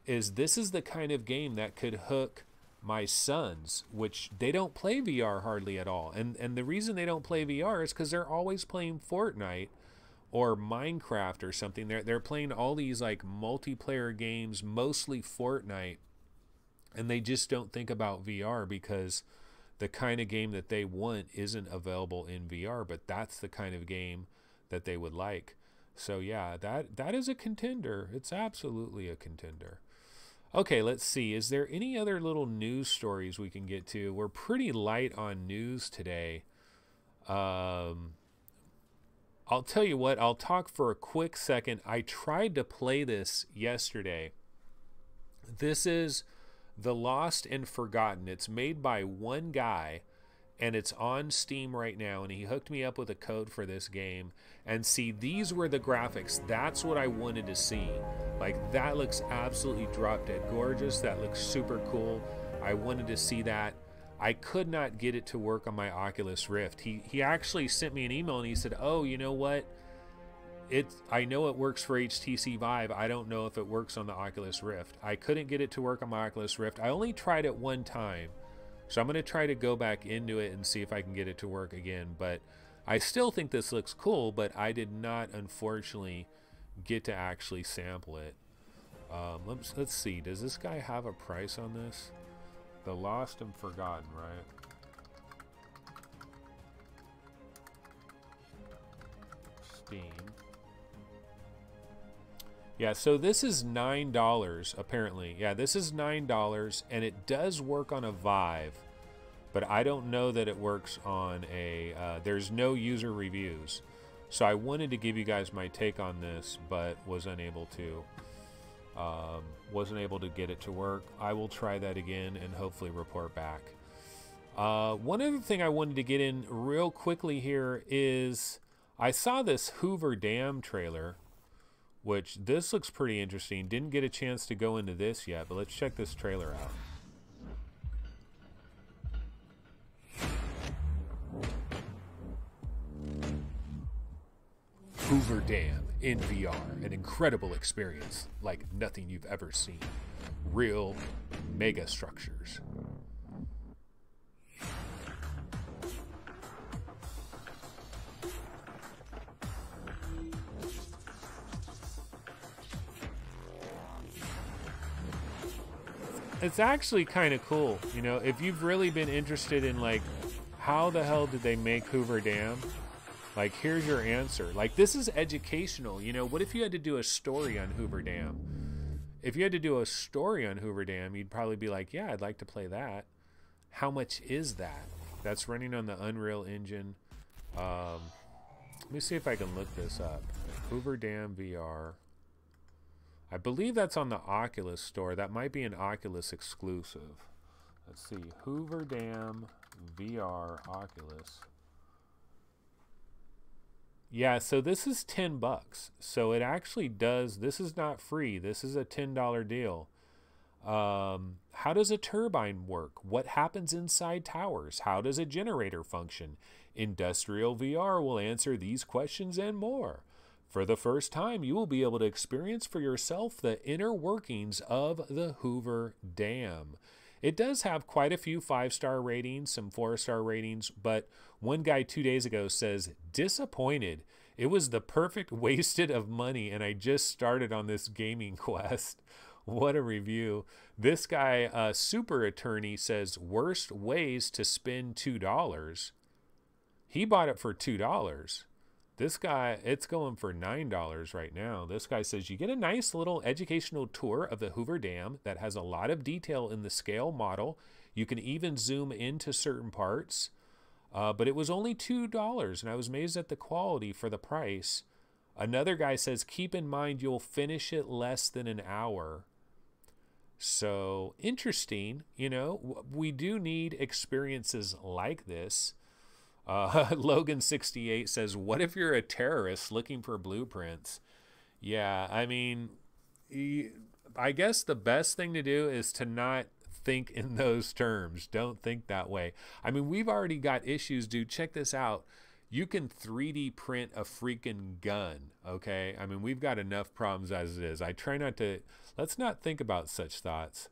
is the kind of game that could hook my sons, which they don't play VR hardly at all. And the reason they don't play VR is because they're always playing Fortnite or Minecraft or something. They're playing all these like multiplayer games, mostly Fortnite, and they just don't think about VR because the kind of game that they want isn't available in VR, but that's the kind of game that they would like. So yeah, that is a contender. It's absolutely a contender. Okay, let's see. Is there any other little news stories we can get to? We're pretty light on news today. I'll tell you what, I'll talk for a quick second. I tried to play this yesterday. This is The Lost and Forgotten. It's made by one guy, and it's on Steam right now, and he hooked me up with a code for this game. And see, these were the graphics. That's what I wanted to see. Like, that looks absolutely drop dead gorgeous. That looks super cool. I wanted to see that. I could not get it to work on my Oculus Rift. He actually sent me an email and he said, oh, you know what? I know it works for HTC Vive. I don't know if it works on the Oculus Rift. I couldn't get it to work on my Oculus Rift. I only tried it one time. So I'm going to try to go back into it and see if I can get it to work again. But I still think this looks cool, but I did not, unfortunately, get to actually sample it. Let's see. Does this guy have a price on this? The Lost and Forgotten, right? Steam. Yeah, so this is $9 apparently. Yeah, this is $9 and it does work on a Vive, but I don't know that it works on a, there's no user reviews. So I wanted to give you guys my take on this, but was unable to. Wasn't able to get it to work. I will try that again and hopefully report back. One other thing I wanted to get in real quickly here is I saw this Hoover Dam trailer, which this looks pretty interesting. Didn't get a chance to go into this yet, but let's check this trailer out. Hoover Dam in VR, an incredible experience like nothing you've ever seen. Real mega structures. It's actually kind of cool, you know, if you've really been interested in like how the hell did they make Hoover Dam? Like, here's your answer. Like, this is educational. You know, what if you had to do a story on Hoover Dam? If you had to do a story on Hoover Dam, you'd probably be like, yeah, I'd like to play that. How much is that? That's running on the Unreal Engine. Let me see if I can look this up. Hoover Dam VR. I believe that's on the Oculus store. That might be an Oculus exclusive. Let's see. Hoover Dam VR Oculus. Yeah, so this is $10. So it actually does, this is not free. This is a $10 deal. How does a turbine work? What happens inside towers? How does a generator function? Industrial VR will answer these questions and more. For the first time, you will be able to experience for yourself the inner workings of the Hoover Dam. It does have quite a few 5-star ratings, some 4-star ratings, but one guy 2 days ago says, disappointed. It was the perfect wasted of money, and I just started on this gaming quest. What a review. This guy, Super Attorney, says, worst ways to spend $2. He bought it for $2. This guy, it's going for $9 right now. This guy says you get a nice little educational tour of the Hoover Dam that has a lot of detail in the scale model. You can even zoom into certain parts. But it was only $2, and I was amazed at the quality for the price. Another guy says, keep in mind you'll finish it less than an hour. So, interesting. You know, we do need experiences like this. Logan68 says, what if you're a terrorist looking for blueprints? Yeah, I mean, I guess the best thing to do is to not think in those terms. Don't think that way. I mean, we've already got issues, dude. Check this out. You can 3D print a freaking gun, okay? I mean, we've got enough problems as it is. I try not to, let's not think about such thoughts.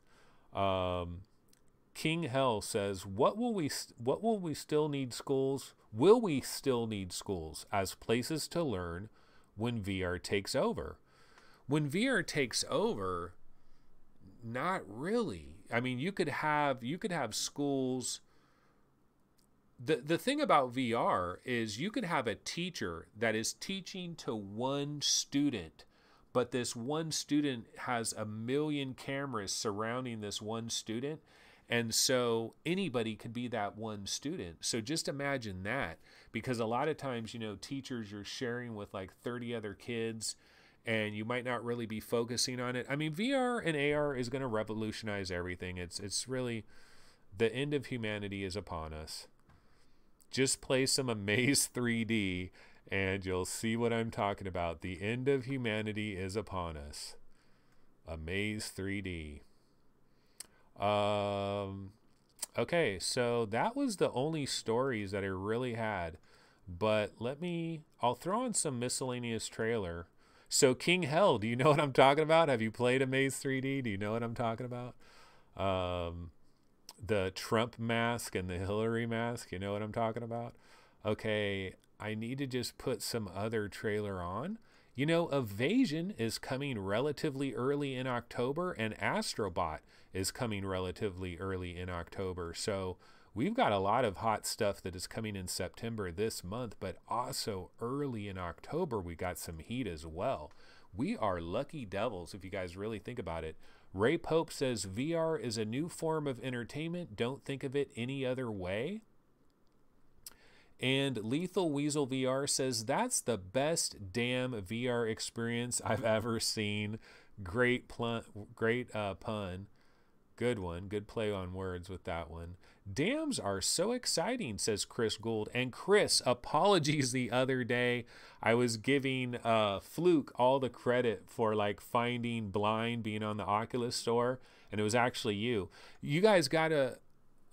King Hell says, what will we still need schools? Will we still need schools as places to learn when VR takes over? When VR takes over, not really. I mean, you could have schools. The thing about VR is you could have a teacher that is teaching to one student, but this one student has a million cameras surrounding this one student. And so anybody could be that one student. So just imagine that, because a lot of times, you know, teachers, you're sharing with like 30 other kids and you might not really be focusing on it. I mean, VR and AR is going to revolutionize everything. It's really, the end of humanity is upon us. Just play some Amaze 3D and you'll see what I'm talking about. The end of humanity is upon us. Amaze 3D. Okay, so that was the only stories that I really had, but I'll throw in some miscellaneous trailer. So King Hell, do you know what I'm talking about? Have you played Amaze 3D? Do you know what I'm talking about? The Trump mask and the Hillary mask, you know what I'm talking about? Okay, I need to just put some other trailer on. You know, Evasion is coming relatively early in October, and Astrobot is coming relatively early in October. So We've got a lot of hot stuff that is coming in September this month, but also early in October, we got some heat as well. We are lucky devils if you guys really think about it. Ray Pope says, VR is a new form of entertainment. Don't think of it any other way. And Lethal Weasel VR says, that's the best damn VR experience I've ever seen. Great pun. Good one. Good play on words with that one. Dams are so exciting, says Chris Gould. And Chris, apologies the other day. I was giving Fluke all the credit for like finding Blind being on the Oculus store, and it was actually you. You guys got to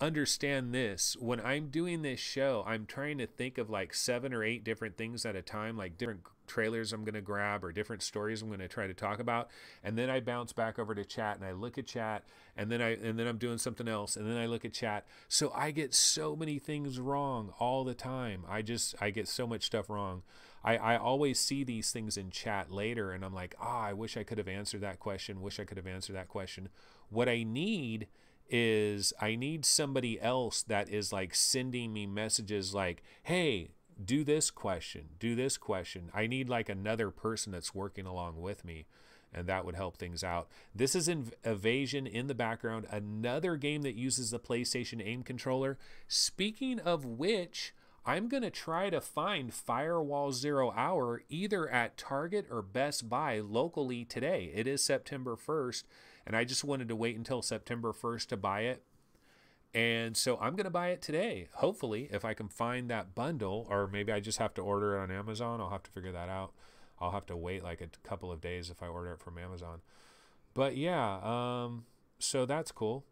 understand this. When I'm doing this show, I'm trying to think of like 7 or 8 different things at a time, like different trailers I'm going to grab or different stories I'm going to try to talk about, and then I bounce back over to chat and I look at chat, and then I'm doing something else, and then I look at chat. So I get so many things wrong all the time. I get so much stuff wrong. I always see these things in chat later, and I'm like, I wish I could have answered that question. Wish I could have answered that question. What I need is I need somebody else that is like sending me messages like, hey, do this question, do this question. I need like another person that's working along with me, and that would help things out. This is Evasion in the background, another game that uses the PlayStation aim controller. Speaking of which, I'm going to try to find Firewall 0 Hour either at Target or Best Buy locally today. It is September 1st, and I just wanted to wait until September 1st to buy it. And so I'm going to buy it today, hopefully, if I can find that bundle, or maybe I just have to order it on Amazon. I'll have to figure that out. I'll have to wait like a couple of days if I order it from Amazon. But yeah, so that's cool.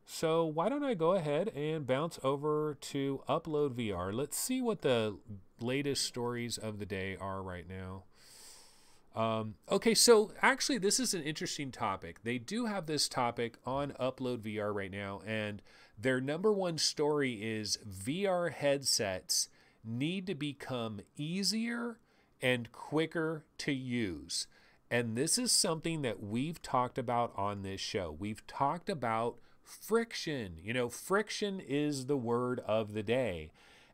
So why don't I go ahead and bounce over to Upload VR. Let's see what the latest stories of the day are right now. Okay, so actually this is an interesting topic. They do have this topic on Upload VR right now, and their #1 story is VR headsets need to become easier and quicker to use. And this is something that we've talked about on this show. We've talked about friction. You know, friction is the word of the day.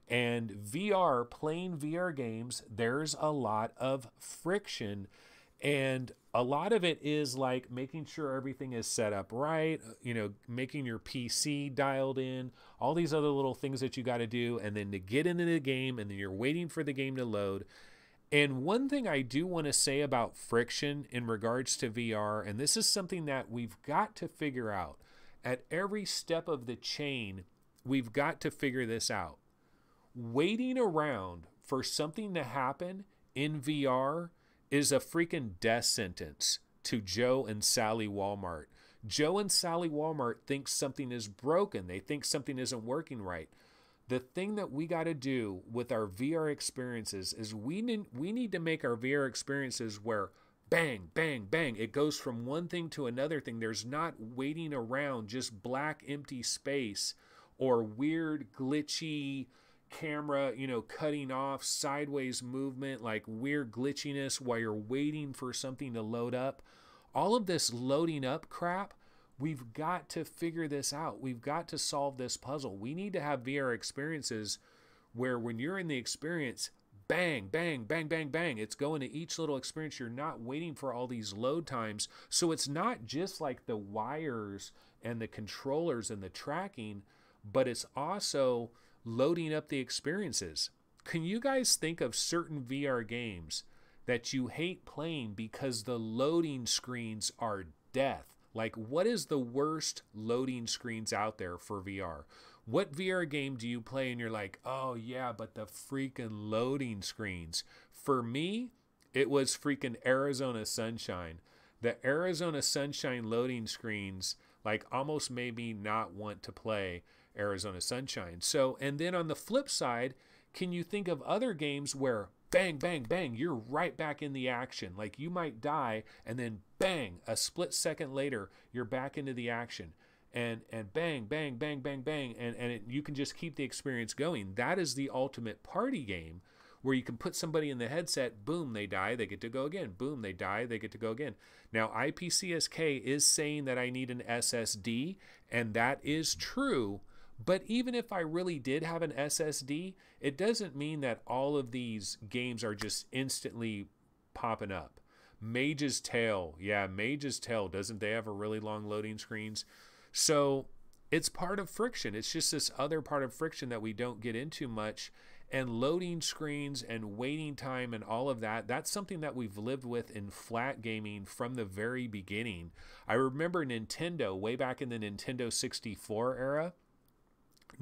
And VR, playing VR games, there's a lot of friction. And a lot of it is like making sure everything is set up right, you know, making your PC dialed in, all these other little things that you got to do, and then to get into the game, and then you're waiting for the game to load. And one thing I do want to say about friction in regards to VR, and this is something that we've got to figure out at every step of the chain, we've got to figure this out. Waiting around for something to happen in VR is a freaking death sentence to Joe and Sally Walmart. Joe and Sally Walmart think something is broken. They think something isn't working right. The thing that we got to do with our VR experiences is we need to make our VR experiences where bang, bang, bang, it goes from one thing to another thing. There's not waiting around, just black empty space or weird glitchy camera, you know, cutting off, sideways movement, like weird glitchiness while you're waiting for something to load up. All of this loading up crap, we've got to figure this out. We've got to solve this puzzle. We need to have VR experiences where when you're in the experience, bang, bang, bang, bang, bang, it's going to each little experience. You're not waiting for all these load times. So it's not just like the wires and the controllers and the tracking, but it's also loading up the experiences. Can you guys think of certain VR games that you hate playing because the loading screens are death? Like, what is the worst loading screens out there for VR? What VR game do you play and you're like, oh yeah, but the freaking loading screens? For me, it was freaking Arizona Sunshine. The Arizona Sunshine loading screens like almost made me not want to play Arizona Sunshine. So, and then on the flip side, can you think of other games where bang, bang, bang, you're right back in the action? Like you might die and then bang, a split second later, you're back into the action. And bang, bang, bang, bang, bang, and you can just keep the experience going. That is the ultimate party game where you can put somebody in the headset, boom, they die, they get to go again. Boom, they die, they get to go again. Now, IPCSK is saying that I need an SSD, and that is true, But even if I really did have an SSD, it doesn't mean that all of these games are just instantly popping up. Mage's Tale. Yeah, Mage's Tale. Doesn't they have a really long loading screens? So it's part of friction. It's just this other part of friction that we don't get into much. And loading screens and waiting time and all of that, that's something that we've lived with in flat gaming from the very beginning. I remember Nintendo, way back in the Nintendo 64 era,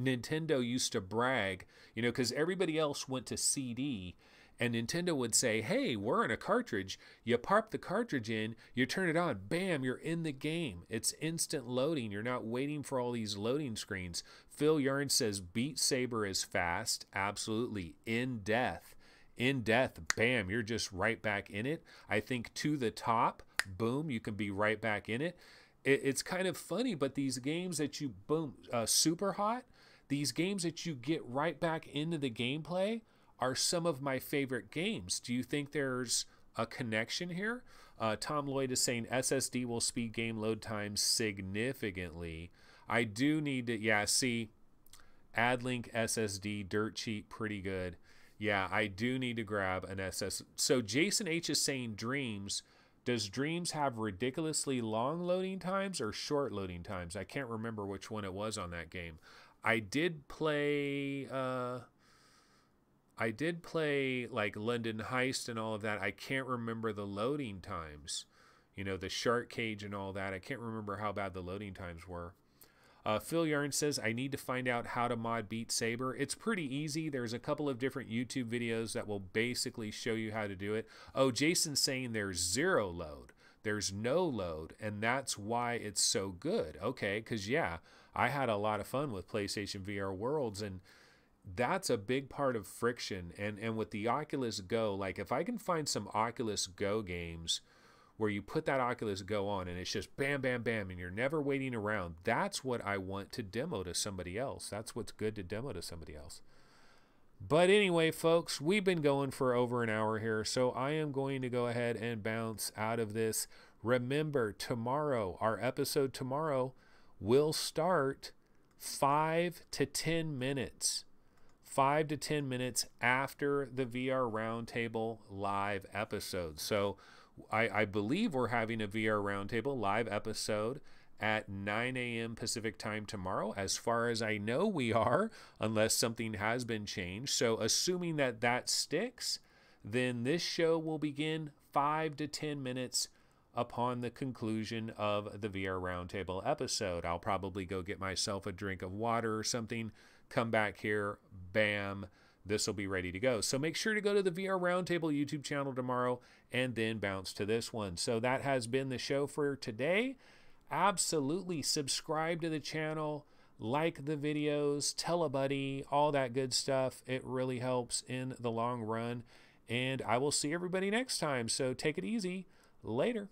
Nintendo used to brag, you know, because everybody else went to CD, and Nintendo would say, hey, we're in a cartridge. You pop the cartridge in, you turn it on, bam, you're in the game. It's instant loading. You're not waiting for all these loading screens. Phil Yarn says Beat Saber is fast. Absolutely. In death, bam, you're just right back in it. I think To the Top, boom, you can be right back in it. It's kind of funny, but these games that you, boom, Super Hot, these games that you get right back into the gameplay are some of my favorite games. Do you think there's a connection here? Tom Lloyd is saying SSD will speed game load times significantly. I do need to, yeah, see, AdLink SSD, dirt cheap, pretty good. Yeah, I do need to grab an SS. So Jason H is saying Dreams. Does Dreams have ridiculously long loading times or short loading times? I can't remember which one it was on that game. I did play like London Heist and all of that. I can't remember the loading times. You know, the shark cage and all that. I can't remember how bad the loading times were. Phil Yarn says, I need to find out how to mod Beat Saber. It's pretty easy. There's a couple of different YouTube videos that will basically show you how to do it. Oh, Jason's saying there's zero load. There's no load, and that's why it's so good. Okay, because yeah, I had a lot of fun with PlayStation VR Worlds, and that's a big part of friction. And with the Oculus Go, like if I can find some Oculus Go games where you put that Oculus Go on and it's just bam, bam, bam, and you're never waiting around, that's what I want to demo to somebody else. That's what's good to demo to somebody else. But anyway, folks, we've been going for over an hour here, so I am going to go ahead and bounce out of this. Remember, tomorrow, our episode tomorrow will start 5 to 10 minutes. 5 to 10 minutes after the VR Roundtable live episode. So I believe we're having a VR Roundtable live episode at 9 a.m. Pacific time tomorrow. As far as I know, we are, unless something has been changed. So assuming that that sticks, then this show will begin 5 to 10 minutes upon the conclusion of the VR Roundtable episode. I'll probably go get myself a drink of water or something, come back here, bam, this will be ready to go. So make sure to go to the VR Roundtable YouTube channel tomorrow and then bounce to this one. So that has been the show for today. Absolutely subscribe to the channel, like the videos, tell a buddy, all that good stuff. It really helps in the long run. And I will see everybody next time. So take it easy. Later.